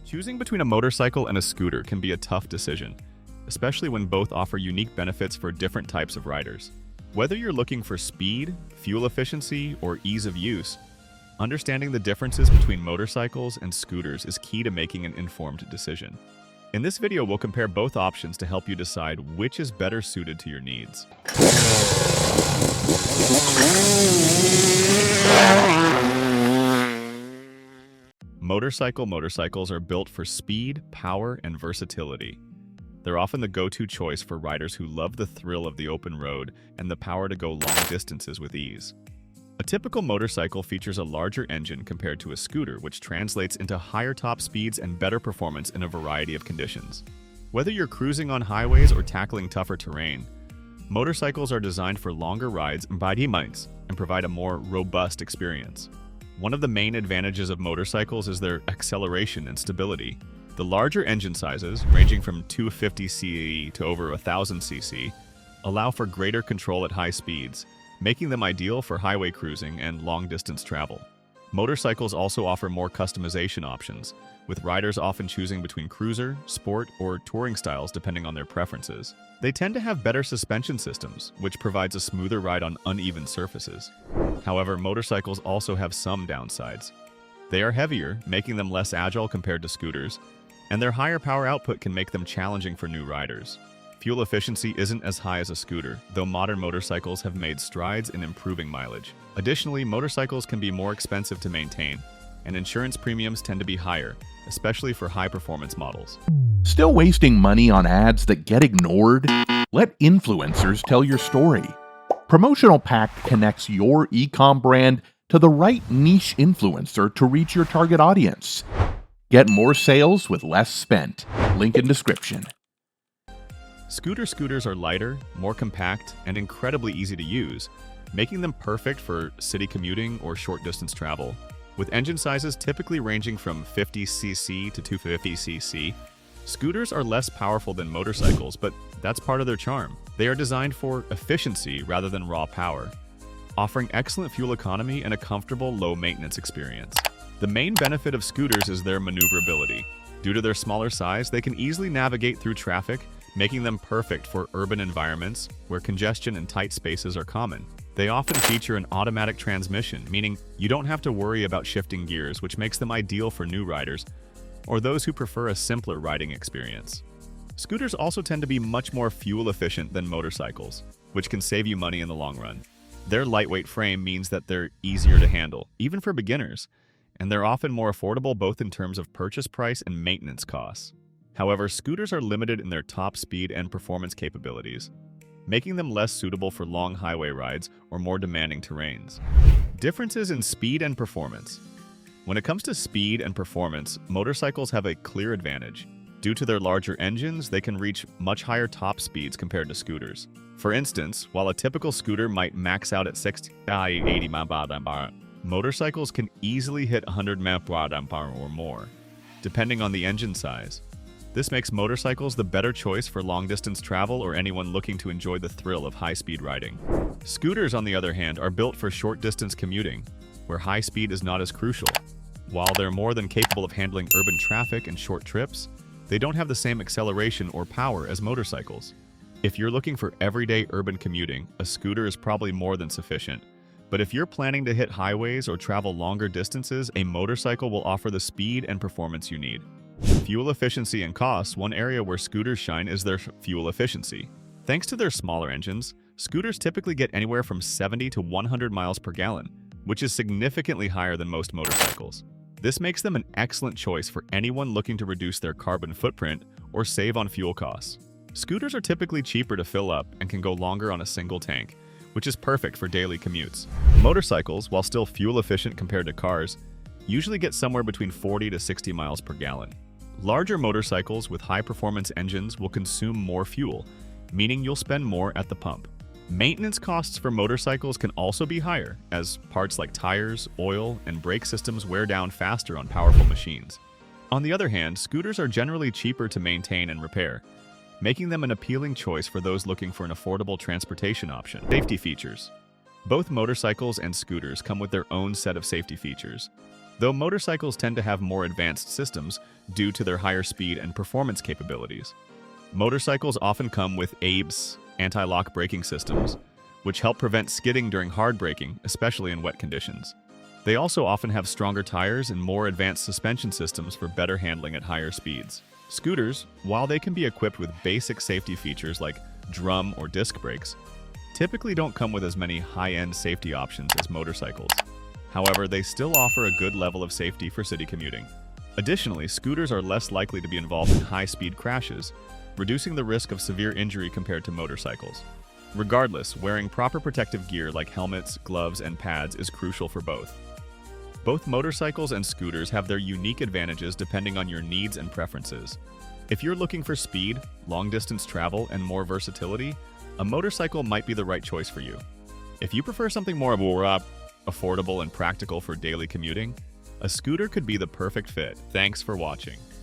Choosing between a motorcycle and a scooter can be a tough decision, especially when both offer unique benefits for different types of riders. Whether you're looking for speed, fuel efficiency, or ease of use, understanding the differences between motorcycles and scooters is key to making an informed decision. In this video, we'll compare both options to help you decide which is better suited to your needs. Motorcycles are built for speed, power, and versatility. They're often the go-to choice for riders who love the thrill of the open road and the power to go long distances with ease. A typical motorcycle features a larger engine compared to a scooter, which translates into higher top speeds and better performance in a variety of conditions. Whether you're cruising on highways or tackling tougher terrain, motorcycles are designed for longer rides and provide a more robust experience. One of the main advantages of motorcycles is their acceleration and stability. The larger engine sizes, ranging from 250 cc to over 1000 cc, allow for greater control at high speeds, making them ideal for highway cruising and long-distance travel. Motorcycles also offer more customization options, with riders often choosing between cruiser, sport, or touring styles depending on their preferences. They tend to have better suspension systems, which provides a smoother ride on uneven surfaces. However, motorcycles also have some downsides. They are heavier, making them less agile compared to scooters, and their higher power output can make them challenging for new riders. Fuel efficiency isn't as high as a scooter, though modern motorcycles have made strides in improving mileage. Additionally, motorcycles can be more expensive to maintain, and insurance premiums tend to be higher, especially for high-performance models. Still wasting money on ads that get ignored? Let influencers tell your story. Promotional Pack connects your e-com brand to the right niche influencer to reach your target audience. Get more sales with less spent. Link in description. Scooters are lighter, more compact, and incredibly easy to use, making them perfect for city commuting or short-distance travel. With engine sizes typically ranging from 50cc to 250cc, scooters are less powerful than motorcycles, but that's part of their charm. They are designed for efficiency rather than raw power, offering excellent fuel economy and a comfortable, low-maintenance experience. The main benefit of scooters is their maneuverability. Due to their smaller size, they can easily navigate through traffic, making them perfect for urban environments where congestion and tight spaces are common. They often feature an automatic transmission, meaning you don't have to worry about shifting gears, which makes them ideal for new riders or those who prefer a simpler riding experience. Scooters also tend to be much more fuel efficient than motorcycles, which can save you money in the long run. Their lightweight frame means that they're easier to handle, even for beginners, and they're often more affordable both in terms of purchase price and maintenance costs. However, scooters are limited in their top speed and performance capabilities, making them less suitable for long highway rides or more demanding terrains. Differences in speed and performance. When it comes to speed and performance, motorcycles have a clear advantage. Due to their larger engines, they can reach much higher top speeds compared to scooters. For instance, while a typical scooter might max out at 60-80 mph, motorcycles can easily hit 100 mph or more, depending on the engine size. This makes motorcycles the better choice for long-distance travel or anyone looking to enjoy the thrill of high-speed riding. Scooters, on the other hand, are built for short-distance commuting, where high speed is not as crucial. While they're more than capable of handling urban traffic and short trips, they don't have the same acceleration or power as motorcycles. If you're looking for everyday urban commuting, a scooter is probably more than sufficient. But if you're planning to hit highways or travel longer distances, a motorcycle will offer the speed and performance you need. Fuel efficiency and costs. One area where scooters shine is their fuel efficiency. Thanks to their smaller engines, scooters typically get anywhere from 70 to 100 miles per gallon, which is significantly higher than most motorcycles. This makes them an excellent choice for anyone looking to reduce their carbon footprint or save on fuel costs. Scooters are typically cheaper to fill up and can go longer on a single tank, which is perfect for daily commutes. Motorcycles, while still fuel efficient compared to cars, usually get somewhere between 40 to 60 miles per gallon. Larger motorcycles with high-performance engines will consume more fuel, meaning you'll spend more at the pump. Maintenance costs for motorcycles can also be higher, as parts like tires, oil, and brake systems wear down faster on powerful machines. On the other hand, scooters are generally cheaper to maintain and repair, making them an appealing choice for those looking for an affordable transportation option. Safety features. Both motorcycles and scooters come with their own set of safety features. though motorcycles tend to have more advanced systems due to their higher speed and performance capabilities. Motorcycles often come with ABS, anti-lock braking systems, which help prevent skidding during hard braking, especially in wet conditions. They also often have stronger tires and more advanced suspension systems for better handling at higher speeds. Scooters, while they can be equipped with basic safety features like drum or disc brakes, typically don't come with as many high-end safety options as motorcycles. However, they still offer a good level of safety for city commuting. Additionally, scooters are less likely to be involved in high-speed crashes, reducing the risk of severe injury compared to motorcycles. Regardless, wearing proper protective gear like helmets, gloves, and pads is crucial for both. Both motorcycles and scooters have their unique advantages depending on your needs and preferences. If you're looking for speed, long-distance travel, and more versatility, a motorcycle might be the right choice for you. If you prefer something more affordable and practical for daily commuting, a scooter could be the perfect fit. Thanks for watching.